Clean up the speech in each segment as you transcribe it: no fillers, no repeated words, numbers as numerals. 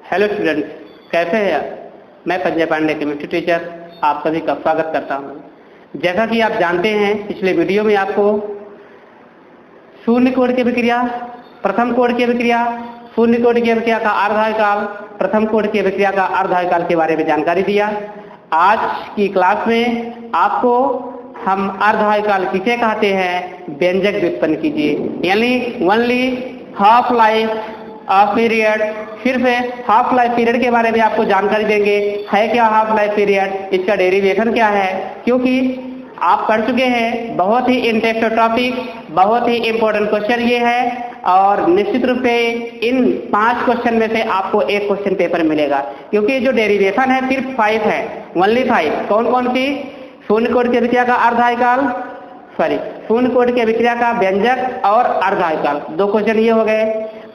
Hello students, कैसे हैं आप? मैं संजय पांडे, केमिस्ट्री टीचर, आप सभी का स्वागत करता हूं। जैसा कि आप जानते हैं, पिछले वीडियो में आपको शून्य कोण की अभिक्रिया, प्रथम कोण की अभिक्रिया, शून्य कोण की अभिक्रिया का अर्धायकाल, प्रथम कोण की अभिक्रिया का अर्धायकाल के बारे में जानकारी दिया। आज की क्लास में आपको हम अर्धायकाल किसे कहते हैं व्यंजक व्युत्पन्न कीजिए, यानी ओनली हाफ लाइफ पीरियड। फिर से हाफ लाइफ पीरियड के बारे में आपको जानकारी देंगे। है क्या हाफ लाइफ पीरियड, इसका डेरिवेशन क्या है, क्योंकि आप पढ़ चुके हैं, बहुत ही इंटरेस्टिंग टॉपिक, बहुत ही इंपॉर्टेंट क्वेश्चन ये है। और निश्चित रूप से इन 5 क्वेश्चन में से आपको एक क्वेश्चन पेपर मिलेगा, क्योंकि जो डेरिवेशन है सिर्फ 5 है, ओनली 5। कौन कौन सी? शून्य कोण की अभिक्रिया का अर्धायकाल, शून्य कोण की अभिक्रिया का व्यंजक और अर्धायकाल, 2 क्वेश्चन ये हो गए।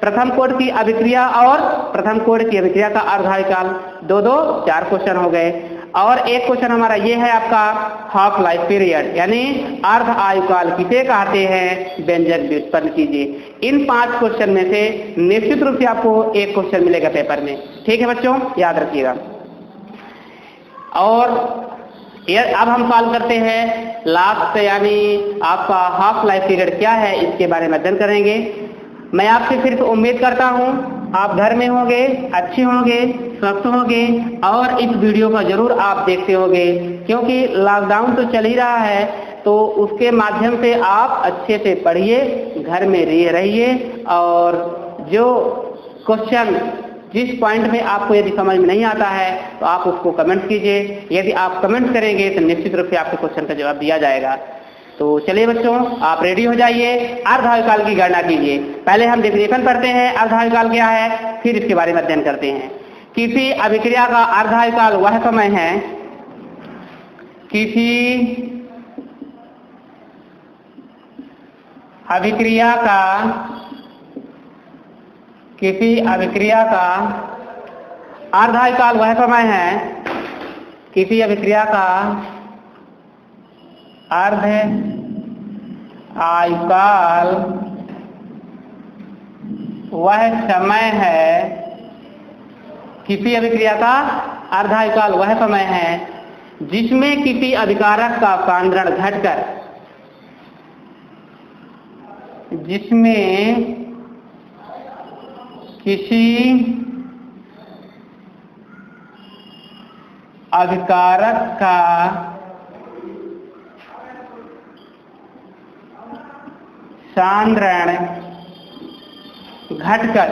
प्रथम कोण की अभिक्रिया और प्रथम कोण की अभिक्रिया का अर्धायकाल, 2 4 क्वेश्चन हो गए। और एक क्वेश्चन हमारा ये है आपका हाफ लाइफ पीरियड, यानी अर्ध आयुकाल किसे कहते हैं व्यंजक व्युत्पन्न कीजिए। इन 5 क्वेश्चन में से निश्चित रूप से आपको एक क्वेश्चन मिलेगा पेपर में। ठीक है बच्चों, याद रखिएगा। और अब हम सॉल्व करते हैं लास्ट, यानी आपका हाफ लाइफ पीरियड क्या है, इसके बारे में अध्ययन करेंगे। मैं आपसे सिर्फ उम्मीद करता हूं आप घर में होंगे, अच्छे होंगे, स्वस्थ होंगे और इस वीडियो को जरूर आप देखते होंगे, क्योंकि लॉकडाउन तो चल ही रहा है, तो उसके माध्यम से आप अच्छे से पढ़िए, घर में रहिए। और जो क्वेश्चन जिस पॉइंट में आपको यदि समझ में नहीं आता है तो आप उसको कमेंट कीजिए। यदि आप कमेंट करेंगे तो निश्चित रूप से आपके क्वेश्चन का जवाब दिया जाएगा। तो चलिए बच्चों, आप रेडी हो जाइए, अर्धायकाल की गणना कीजिए। पहले हम डेफिनेशन पढ़ते हैं अर्धायकाल क्या है, फिर इसके बारे में अध्ययन करते हैं। किसी अभिक्रिया का अर्धायकाल वह समय है, किसी अभिक्रिया का अर्धायकाल वह समय है, किसी अभिक्रिया का अर्ध आयुकाल वह समय है, किसी अभिक्रिया का अर्धायुकाल वह समय है जिसमें किसी अभिकारक का सांद्रण घटकर, जिसमें किसी अभिकारक का सांद्रण घटकर,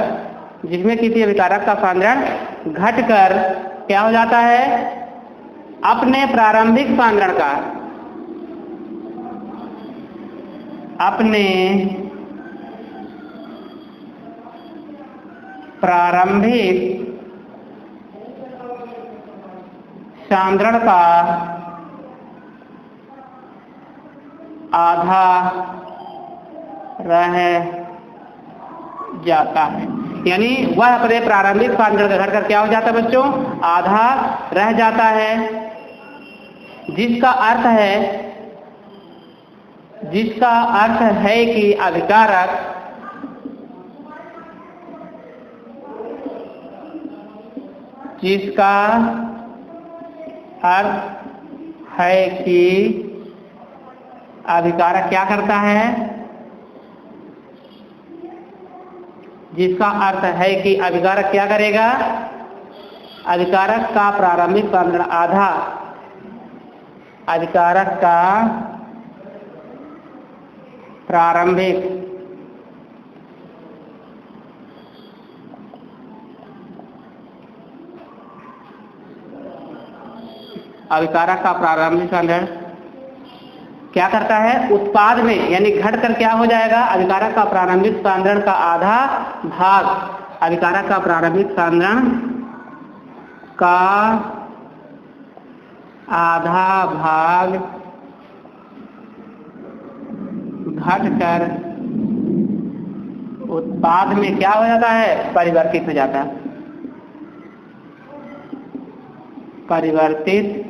जिसमें किसी अभिकारक का सांद्रण घटकर क्या हो जाता है, अपने प्रारंभिक सांद्रण का, अपने प्रारंभिक सांद्रण का आधा रह जाता है। यानी वह अपने प्रारंभिक सांद्रण का घटकर क्या हो जाता है बच्चों, आधा रह जाता है, जिसका अर्थ है कि अभिकारक जिसका अर्थ है कि अभिकारक क्या करता है, जिसका अर्थ है कि अभिकारक क्या करेगा, अभिकारक का प्रारंभिक सांद्रण आधा, अभिकारक का प्रारंभिक सांद्रण क्या करता है, उत्पाद में, यानी घटकर क्या हो जाएगा, अभिकारक का प्रारंभिक सांद्रण का आधा भाग, अभिकारक का प्रारंभिक सांद्रण का आधा भाग घटकर उत्पाद में क्या हो जाता है, परिवर्तित हो जाता है, परिवर्तित।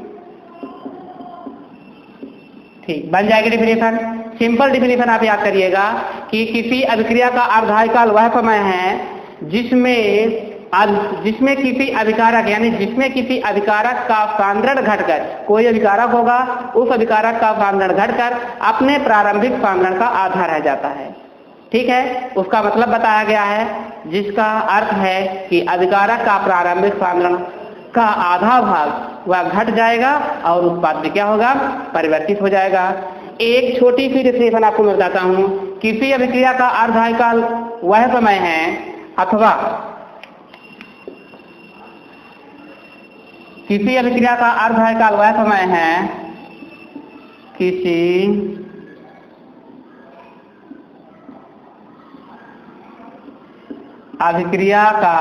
ठीक, बन जाएगी डिफिनेशन। सिंपल डिफिनेशन आप याद करिएगा कि किसी अभिक्रिया का अर्धायकाल वह समय है जिसमें जिसमें किसी अभिकारक यानी जिसमें किसी अभिकारक का सांद्रण घटकर, कोई अभिकारक होगा, उस अभिकारक का सांद्रण घटकर अपने प्रारंभिक सांद्रण का आधा रह जाता है। ठीक है, उसका मतलब बताया गया है, जिसका अर्थ है कि अभिकारक का प्रारंभिक सांद्रण का आधा भाग वह घट जाएगा और उत्पाद में क्या होगा, परिवर्तित हो जाएगा। एक छोटी सी डिस्क्रिप्शन आपको मैं बताता हूं। किसी अभिक्रिया का अर्धकाल वह समय है अथवा किसी अभिक्रिया का अर्धकाल वह समय है किसी अभिक्रिया का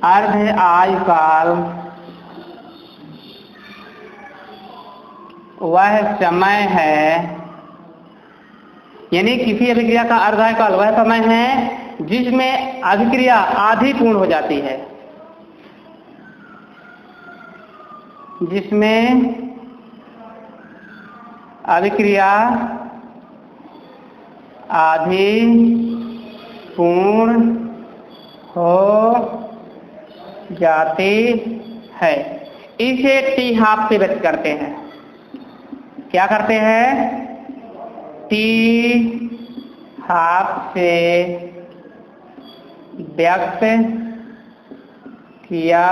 अर्ध आयुकाल वह समय है, यानी किसी अभिक्रिया का अर्ध आयुकाल वह समय है जिसमें अभिक्रिया आधी पूर्ण हो जाती है, जिसमें अभिक्रिया आधी पूर्ण हो जाती है। इसे टी हाफ से व्यक्त करते हैं। क्या करते हैं? टी हाफ से व्यक्त किया,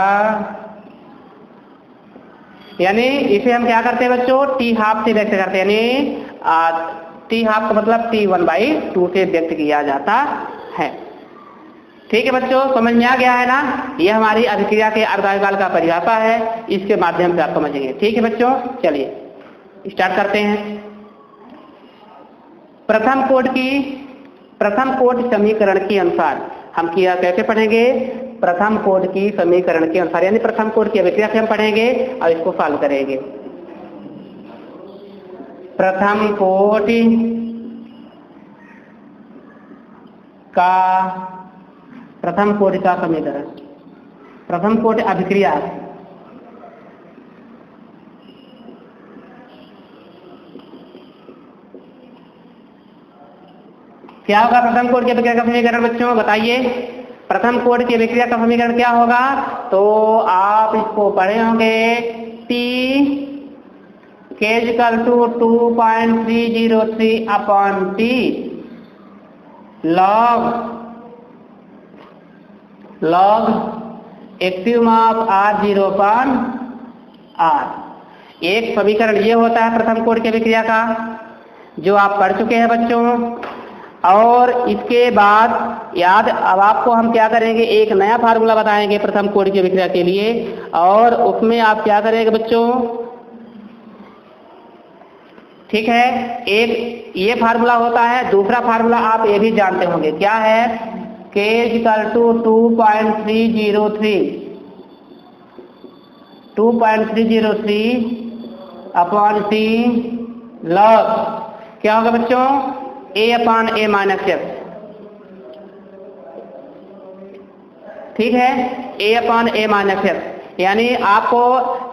यानी इसे हम क्या करते हैं बच्चों? टी हाफ से व्यक्त करते हैं, यानी टी हाफ का मतलब T1/2 से व्यक्त किया जाता है। ठीक है बच्चों, समझ में आ गया है ना? यह हमारी अभिक्रिया के अर्धकाल का परिभाषा है, इसके माध्यम से आप समझेंगे। ठीक है बच्चों, चलिए स्टार्ट करते हैं। प्रथम कोटि समीकरण के अनुसार हम किया कैसे पढ़ेंगे? प्रथम कोटि की समीकरण के अनुसार, यानी प्रथम कोटि की अभिक्रिया से हम पढ़ेंगे और इसको सॉल्व करेंगे। प्रथम कोटि का समीकरण, प्रथम कोटि अभिक्रिया क्या होगा? प्रथम कोटि की अभिक्रिया का समीकरण बच्चों बताइए। प्रथम कोटि की अभिक्रिया का समीकरण क्या होगा? तो आप इसको पढ़े होंगे, T = 2.303/T log active mass R0/R। एक समीकरण ये होता है प्रथम कोटि की अभिक्रिया का, जो आप पढ़ चुके हैं बच्चों। और इसके बाद अब आपको हम क्या करेंगे, एक नया फार्मूला बताएंगे प्रथम कोटि की अभिक्रिया के लिए, और उसमें आप क्या करेंगे बच्चों? ठीक है, एक ये फार्मूला होता है, दूसरा फार्मूला आप ये भी जानते होंगे, क्या है? K = 2.303/T log क्या होगा बच्चों? A/A-X। ठीक है, A/A-X, यानी आपको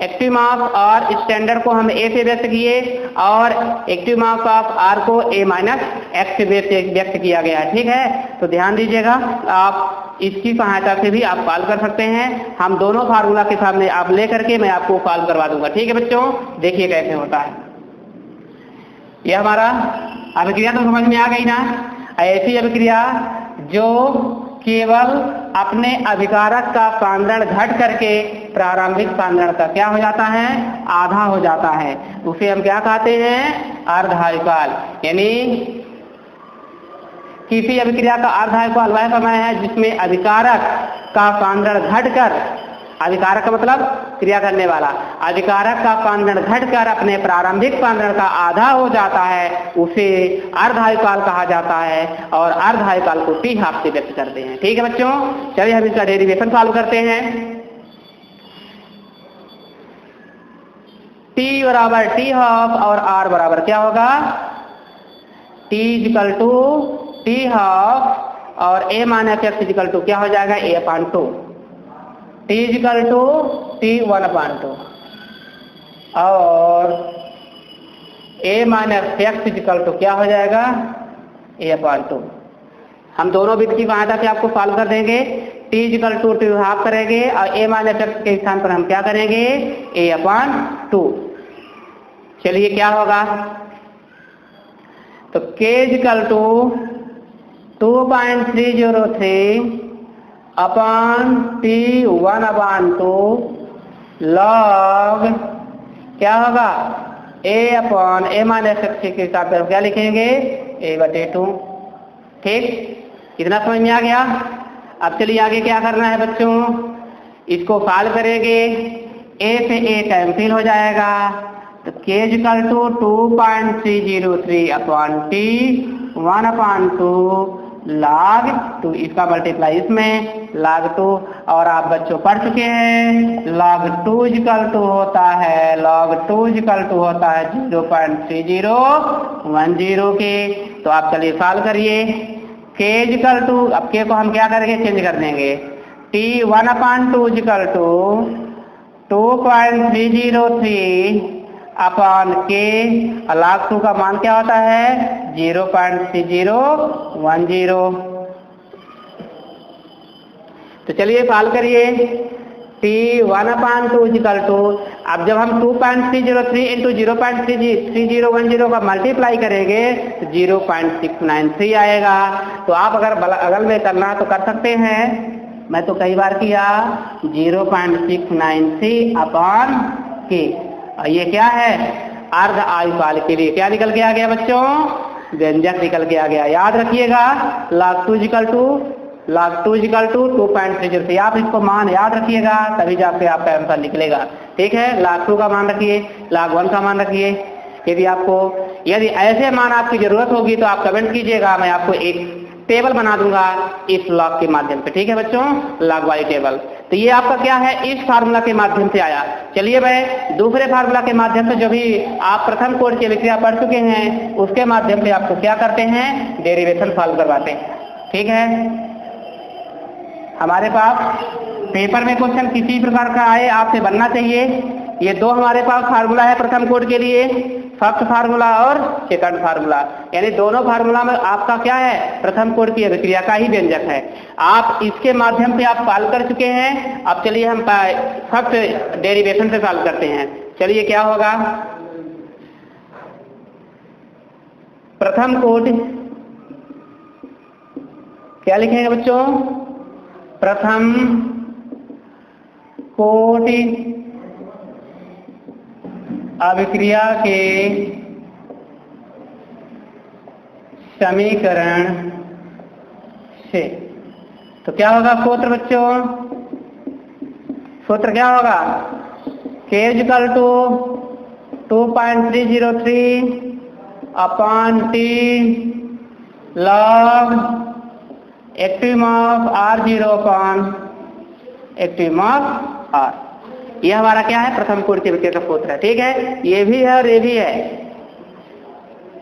एक्टिव मास और स्टैंडर्ड को हम A से व्यक्त किए और एक्टिव मास ऑफ R को A-X से व्यक्त किया गया है। ठीक है, तो ध्यान दीजिएगा, आप इसकी सहायता से भी आप सॉल्व कर सकते हैं। हम दोनों फार्मूला के सामने आप ले करके मैं आपको सॉल्व करवा दूंगा। ठीक है बच्चों, देखिए कैसे होता है। यह हमारा अभिक्रिया तो समझ में आ गई ना? ऐसी अभिक्रिया जो केवल अपने अभिकारक का सांद्रण घट करके प्रारंभिक सांद्रण का क्या हो जाता है? आधा हो जाता है, उसे हम क्या कहते हैं? अर्धकाल। यानी किसी अभिक्रिया का अर्धकाल वह समय है जिसमें अभिकारक का सांद्रण घटकर, अभिकारक का मतलब क्रिया करने वाला, अभिकारक का सांद्रण घटकर अपने प्रारंभिक सांद्रण का आधा हो जाता है, उसे अर्धकाल कहा जाता है। और अर्धकाल को T हाफ से व्यक्त करते हैं। ठीक है बच्चों, चलिए हम इसका डेरिवेशन सॉल्व करते हैं। T बराबर T हाफ और R बराबर क्या होगा? T = T हाफ और A-X क्या हो जाएगा? A/2। T = T1/2 और A-X क्या हो जाएगा? A/2। हम दोनों विधि की सहायता से आपको सॉल्व कर देंगे। t इक्वल टू 2 करेंगे और a माइनस x के स्थान पर हम क्या करेंगे, a/2। चलिए क्या होगा, तो k equal to 2.303 upon t 1/2 log क्या होगा, a माइनस x के हिसाब पर क्या लिखेंगे, a/2। ठीक, कितना समझ में आ गया। अब चलिए आगे क्या करना है बच्चों, इसको सॉल्व करेंगे, a से a कैंसिल हो जाएगा, तो k equal to 2.303 upon t 1/2 log 2, इसका मल्टीप्लाई इसमें log 2। और आप बच्चों पढ़ चुके हैं log 2 इक्वल टू होता है 0.3010 के। तो आप चलिए सॉल्व करिए, k इक्वल टू, अब k को हम क्या करेंगे, चेंज कर देंगे, t 1/2 equal to 2.303 upon k, log 2 का मान क्या होता है 0.3010। तो चलिए सॉल्व करिए, t 1/2 इक्वल टू, अब जब हम 2.303 इंटू 0.3010 का मल्टीप्लाई करेंगे तो 0.693 आएगा। तो आप अगर अगल में करना तो कर सकते हैं, मैं तो कई बार किया, 0.693 अपॉन k। और ये क्या है, अर्ध आयुकाल के लिए क्या निकल के आ गया बच्चों, व्यंजक निकल के आ गया। याद रखिएगा log 2 इक्वल टू 2.303, आप इसको मान याद रखिएगा, तभी जाके आपका आंसर निकलेगा। ठीक है, log 2 का मान रखिए, log 1 का मान रखिए। यदि ऐसे मान आपकी जरूरत होगी तो आप कमेंट कीजिएगा, मैं आपको एक टेबल बना दूंगा इस लॉग के माध्यम से। ठीक है बच्चों, लॉग वाली टेबल। तो ये आपका क्या है, इस फार्मूला के माध्यम से आया। चलिए मैं दूसरे फार्मूला के माध्यम से, जो भी आप प्रथम कोड की अभिक्रिया पढ़ चुके हैं, उसके माध्यम से आपको क्या करते हैं, डेरिवेशन सॉल्व करवाते हैं। ठीक है, हमारे पास पेपर में क्वेश्चन किसी प्रकार का आए आपसे बनना चाहिए। ये दो हमारे पास फार्मूला है प्रथम कोड के लिए, फर्स्ट फार्मूला और सेकंड फार्मूला, यानी दोनों फार्मूला में आपका क्या है, प्रथम कोड की अभिक्रिया का ही व्यंजक है। आप इसके माध्यम से आप सॉल्व कर चुके हैं। अब चलिए हम फर्स्ट डेरिवेशन से सॉल्व करते हैं। चलिए क्या होगा, प्रथम कोड क्या लिखेंगे बच्चों, प्रथम कोड अभिक्रिया के समीकरण से। तो क्या होगा सूत्र बच्चों, सूत्र क्या होगा, k equal to 2.303 upon t log active of R0 upon active of R। यह हमारा क्या है, प्रथम कोड की अभिक्रिया का सूत्र है। ठीक है, ये भी है और ये भी है।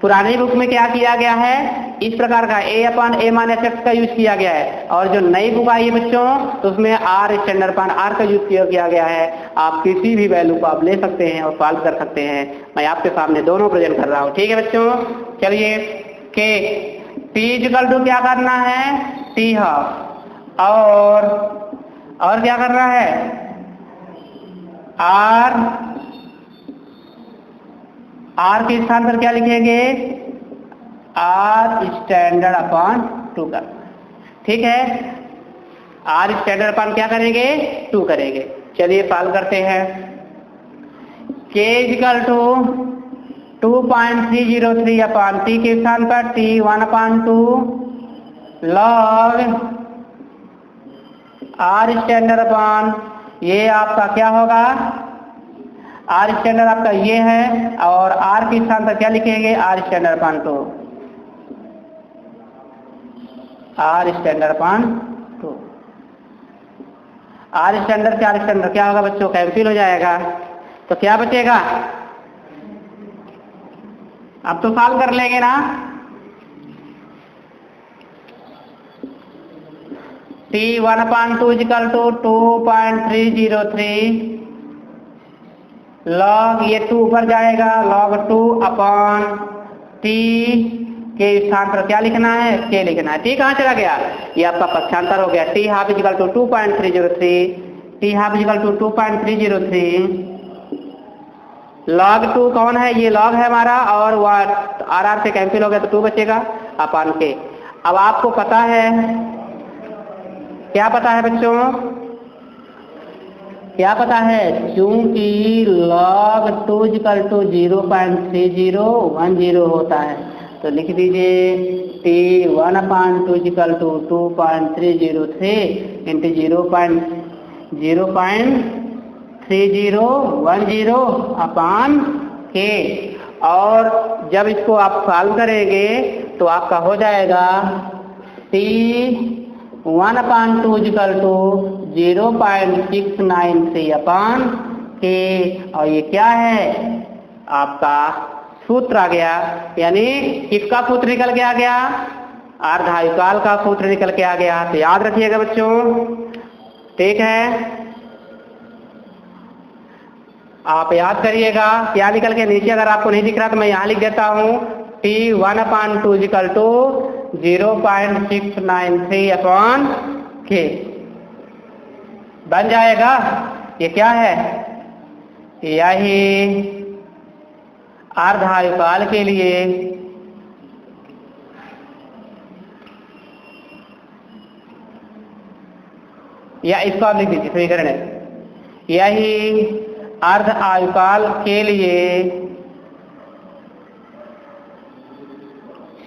पुरानी बुक में क्या किया गया है, इस प्रकार का a/a माइनस x का यूज किया गया है, और जो नई बुक आई है बच्चों तो उसमें r स्टैंडर्ड अपॉन r का यूज किया गया है। आप किसी भी वैल्यू को आप ले सकते हैं और सॉल्व कर सकते हैं। मैं आपके सामने दोनों प्रेजेंट कर रहा हूँ। ठीक है बच्चों, चलिए k t इक्वल टू क्या करना है, t हाफ, और क्या करना है, r के स्थान पर क्या लिखेंगे, r स्टैंडर्ड अपॉन 2 का। ठीक है, r स्टैंडर्ड अपॉन क्या करेंगे, 2 करेंगे। चलिए सॉल्व करते हैं, k equal to 2.303 upon t के स्थान पर t 1/2 log r standard upon, ये आपका क्या होगा, r स्टैंडर्ड आपका ये है, और r के स्थान पर क्या लिखेंगे, r standard upon 2, r standard upon 2। r standard से r स्टैंडर्ड क्या होगा बच्चों, कैंसिल हो जाएगा। तो क्या बचेगा, अब तो सॉल्व कर लेंगे ना। t 1/2 इक्वल टू 2.303 लॉग, ये 2 ऊपर जाएगा, log 2 अपॉन t के स्थान पर क्या लिखना है, के लिखना है। टी कहाँ चला गया, ये आपका पक्षांतर हो गया। T half is equal to 2.303, t half is equal to 2.303। log 2 कौन है, ये log है हमारा, और वह आर से कैंसिल हो गया तो 2 बचेगा अपान के। अब आपको पता है, क्या पता है बच्चों, क्या पता है, चूंकि log 2 इक्वल टू 0.3010 होता है तो लिख दीजिए टी 1/2 इक्वल टू 2.303 इंटू 0.3010 अपान के। और जब इसको आप सॉल्व करेंगे तो आपका हो जाएगा टी 1/2 इक्वल टू 0.693 अपान के। और ये क्या है, आपका सूत्र आ गया, यानी किसका सूत्र निकल के आ गया, अर्धायुकाल का सूत्र निकल के आ गया। तो याद रखिएगा बच्चों, ठीक है, आप याद करिएगा क्या निकल के। नीचे अगर आपको नहीं दिख रहा तो मैं यहाँ लिख देता हूँ टी 1/2 इक्वल टू 0.693 अपान के बन जाएगा। ये क्या है, यही अर्धायुकाल के लिए या इसको आप लिख दीजिए समीकरण है, यही अर्ध आयुकाल के लिए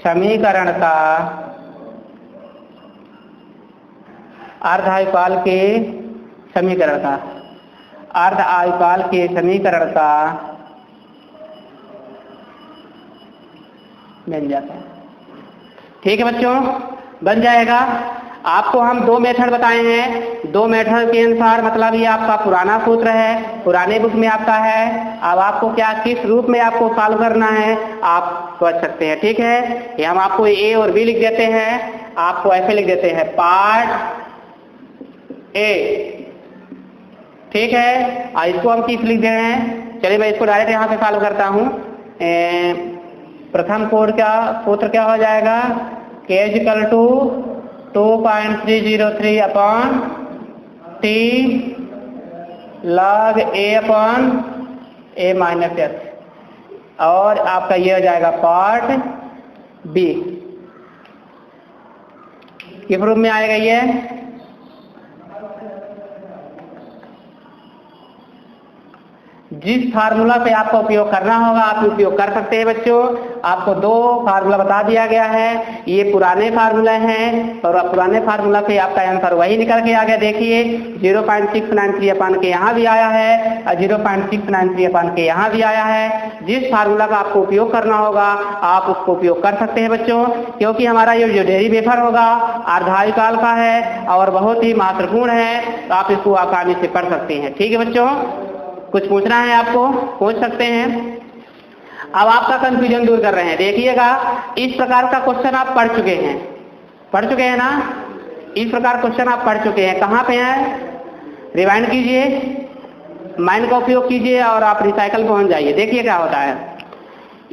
समीकरण का, अर्ध आयुकाल के समीकरण का, अर्ध आयुकाल के समीकरण का बन जाता है। ठीक है बच्चों, बन जाएगा। आपको हम दो मेथड बताए हैं, दो मेथड के अनुसार, मतलब ये आपका पुराना सूत्र है, पुराने बुक में आपका है। अब आपको क्या, किस रूप में आपको सॉल्व करना है आप सोच सकते हैं। ठीक है, ये हम आपको ए और बी लिख देते हैं, आपको ऐसे लिख देते हैं पार्ट ए, ठीक है, और इसको हम किस लिख दे रहे हैं। चलिए मैं इसको डायरेक्ट यहाँ से सॉल्व करता हूँ। प्रथम कोड का सूत्र क्या हो जाएगा, k equal to 2.303 upon t log a upon a minus s, और आपका ये हो जाएगा पार्ट बी। किस रूप में आएगा ये, जिस फार्मूला पे आपको उपयोग करना होगा आप उपयोग कर सकते हैं बच्चों। आपको दो फार्मूला बता दिया गया है, ये पुराने फार्मूला हैं, और पुराने फार्मूला पे आपका आंसर वही निकल के आ गया। देखिए 0.693 अपान के यहाँ भी आया है और 0.693 अपान के यहाँ भी आया है। जिस फार्मूला का आपको उपयोग करना होगा आप उसको उपयोग कर सकते हैं बच्चों, क्योंकि हमारा ये जो डेरिवेशन होगा अर्धायुकाल का है और बहुत ही महत्वपूर्ण है, तो आप इसको आसानी से पढ़ सकते हैं। ठीक है बच्चों, कुछ पूछना है आपको पूछ सकते हैं। अब आपका कंफ्यूजन दूर कर रहे हैं, देखिएगा इस प्रकार का क्वेश्चन आप पढ़ चुके हैं ना, इस प्रकार क्वेश्चन आप पढ़ चुके हैं। कहाँ पे है, रिवाइंड कीजिए, माइंड का उपयोग कीजिए और आप रिसाइकल पहुंच जाइए। देखिए क्या होता है,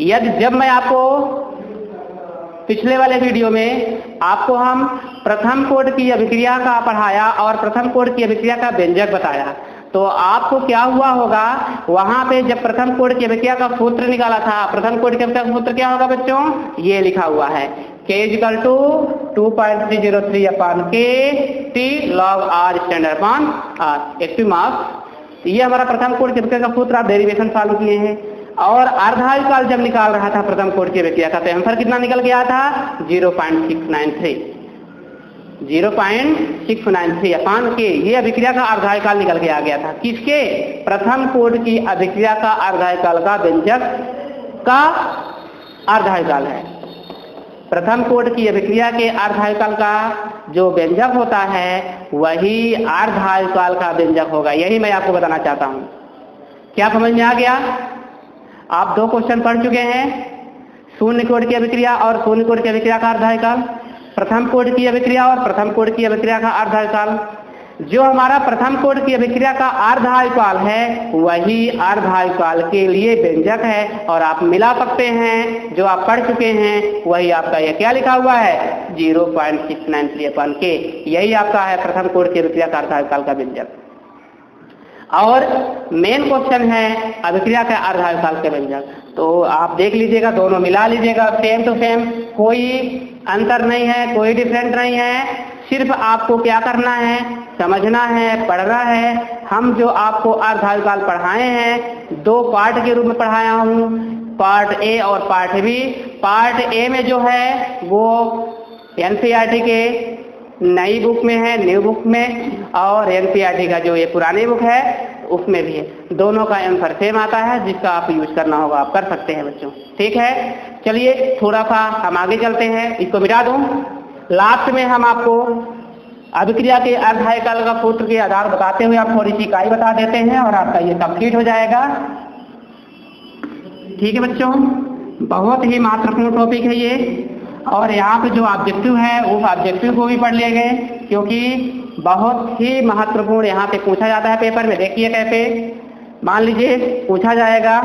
यदि जब मैं आपको पिछले वाले वीडियो में आपको हम प्रथम कोड की अभिक्रिया का पढ़ाया और प्रथम कोड की अभिक्रिया का व्यंजक बताया, तो आपको क्या हुआ होगा, वहां पे जब प्रथम कोड की अभिक्रिया का सूत्र निकाला था, प्रथम कोड की अभिक्रिया का सूत्र क्या होगा बच्चों, ये लिखा हुआ है K इक्वल टू 2.303 अपान के टी log r स्टैंडर्ड अपान r एक्टिव मास। ये हमारा प्रथम कोड की अभिक्रिया का सूत्र, आप डेरिवेशन चालू किए हैं। और अर्धायुकाल जब निकाल रहा था प्रथम कोड की अभिक्रिया का, तो आंसर कितना निकल गया था 0.693 अपान के। ये अभिक्रिया का अर्धायुकाल निकल के आ गया था, किसके, प्रथम कोड की अभिक्रिया का अर्धायुकाल का व्यंजक का अर्धायुकाल है। प्रथम कोड की अभिक्रिया के अर्धायुकाल का जो व्यंजक होता है वही अर्धायुकाल का व्यंजक होगा। यही मैं आपको बताना चाहता हूं। क्या समझ में आ गया? आप दो क्वेश्चन पढ़ चुके हैं, शून्य कोड की अभिक्रिया और शून्य कोड की अभिक्रिया का अर्धायुकाल, प्रथम कोड की अभिक्रिया और प्रथम कोड की अभिक्रिया का अर्धायुकाल। जो हमारा प्रथम कोड की अभिक्रिया का अर्धायुकाल है वही अर्धायुकाल के लिए व्यंजक है और आप मिला सकते हैं। जो आप पढ़ चुके हैं वही आपका ये क्या लिखा हुआ है 0.693/K, यही आपका है प्रथम कोड की अभिक्रिया का अर्धायुकाल का व्यंजक। और मेन क्वेश्चन है अभिक्रिया के अर्धायुकाल के व्यंजक, तो आप देख लीजिएगा, दोनों मिला लीजिएगा, सेम टू सेम, कोई अंतर नहीं है, कोई डिफरेंट नहीं है। सिर्फ आपको क्या करना है, समझना है, पढ़ना है। हम जो आपको अर्धायुकाल पढ़ाए हैं 2 पार्ट के रूप में पढ़ाया हूँ, पार्ट ए और पार्ट बी। पार्ट ए में जो है वो एनसीईआरटी के नई बुक में है, न्यू बुक में, और एनसीईआरटी का जो ये पुरानी बुक है उसमें भी है। दोनों का आंसर सेम आता है, जिसका आप यूज करना होगा आप कर सकते हैं बच्चों। ठीक है, चलिए थोड़ा सा हम आगे चलते हैं, इसको मिटा दूं। लास्ट में हम आपको अभिक्रिया के अर्धायुकाल का सूत्र के आधार बताते हुए आप थोड़ी सी इकाई बता देते हैं और आपका ये कंप्लीट हो जाएगा। ठीक है बच्चों, बहुत ही महत्वपूर्ण टॉपिक है ये, और यहाँ पे जो ऑब्जेक्टिव है उस ऑब्जेक्टिव को भी पढ़ लिए गए, क्योंकि बहुत ही महत्वपूर्ण यहाँ पे पूछा जाता है पेपर में। देखिए कैसे, मान लीजिए पूछा जाएगा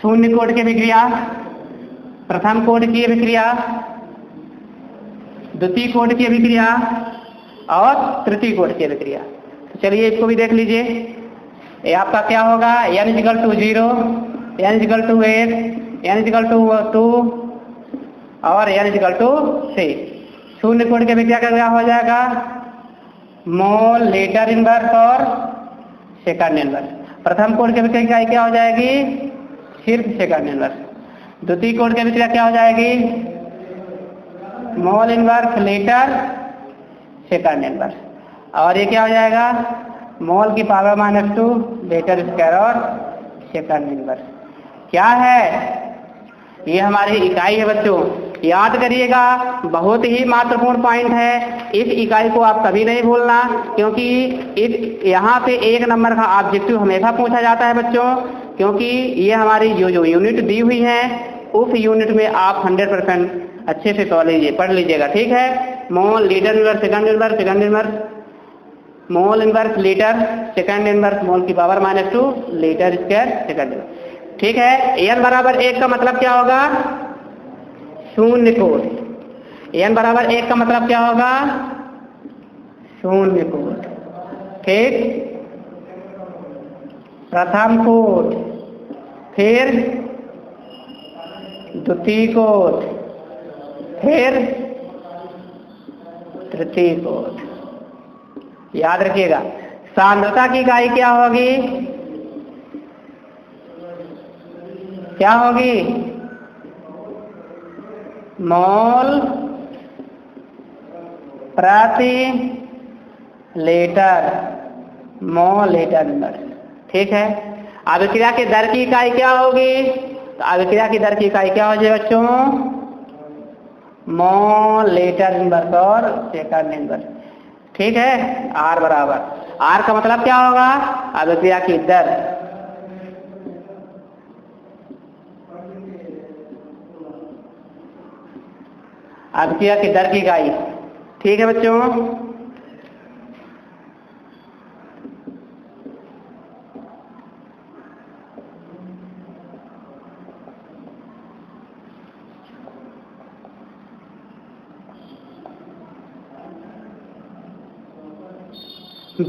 शून्य कोड की अभिक्रिया, प्रथम कोड की अभिक्रिया, द्वितीय कोड की अभिक्रिया और तृतीय कोड की अभिक्रिया। तो चलिए इसको भी देख लीजिए। ये आपका क्या होगा, n = 0, n = 8, n = 2 और n = 3। शून्य कोड की अभिक्रिया का क्या हो जाएगा, मोल, लीटर इनवर्स और सेकंड इनवर्स। प्रथम कोड की अभिक्रिया क्या हो जाएगी, सिर्फ सेकंड इनवर्स। द्वितीय कोड की अभिक्रिया क्या हो जाएगी, मोल इनवर्स, लीटर, सेकंड इनवर्स। और ये क्या हो जाएगा, मोल की पावर -2, लीटर स्क्वायर और सेकंड इनवर्स। क्या है, ये हमारी इकाई है बच्चों, याद करिएगा, बहुत ही महत्वपूर्ण पॉइंट है। इस इकाई को आप कभी नहीं भूलना, क्योंकि इस यहाँ से 1 नंबर का ऑब्जेक्टिव हमेशा पूछा जाता है बच्चों, क्योंकि ये हमारी जो यूनिट दी हुई है उस यूनिट में आप 100% अच्छे से पढ़ लीजिएगा। ठीक है, mole, litre inverse, second inverse, second inverse, mole inverse, litre, second inverse, mole की power -2, litre square, second inverse. ठीक है, n = 1 का मतलब क्या होगा, शून्य कोड। n = 1 का मतलब क्या होगा, शून्य कोड। ठीक, प्रथम कोड, फिर द्वितीय कोड, फिर तृतीय कोड। याद रखिएगा। सांद्रता की इकाई क्या होगी, क्या होगी, मोल प्रति लीटर, मोल लीटर इनवर्स। ठीक है, अभिक्रिया की दर की इकाई क्या होगी, तो अभिक्रिया की दर की इकाई क्या हो जाए बच्चों, मोल लीटर इनवर्स और सेकंड इनवर्स। ठीक है, R बराबर, R का मतलब क्या होगा, अभिक्रिया की दर। अभिक्रिया की दर की इकाई। ठीक है बच्चों,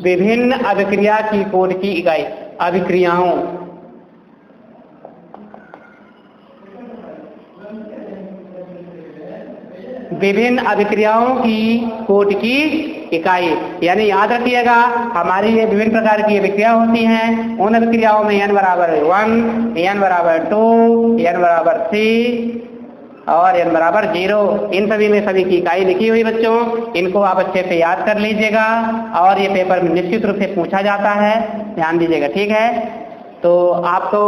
विभिन्न अभिक्रिया की कोड की इकाई। अभिक्रियाओं, विभिन्न अभिक्रियाओं की कोड की इकाई, यानी याद रखिएगा हमारी ये विभिन्न प्रकार की अभिक्रिया होती हैं। उन अभिक्रियाओं में n = 1, n = 2, n = 3 और n = 0, इन सभी में सभी की इकाई लिखी हुई बच्चों। इनको आप अच्छे से याद कर लीजिएगा और ये पेपर में निश्चित रूप से पूछा जाता है, ध्यान दीजिएगा। ठीक है, तो आपको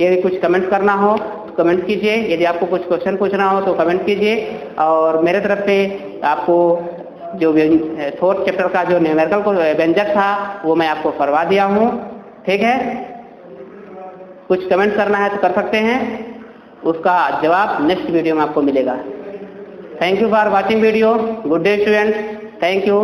यदि कुछ कमेंट करना हो तो कमेंट कीजिए, यदि आपको कुछ क्वेश्चन पूछना हो तो कमेंट कीजिए। और मेरे तरफ से आपको जो 4th चैप्टर का जो न्यूमेरिकल को व्यंजक था वो मैं आपको करवा दिया हूँ। ठीक है, कुछ कमेंट करना है तो कर सकते हैं, उसका जवाब नेक्स्ट वीडियो में आपको मिलेगा। Thank you for watching video. Good day students, thank you.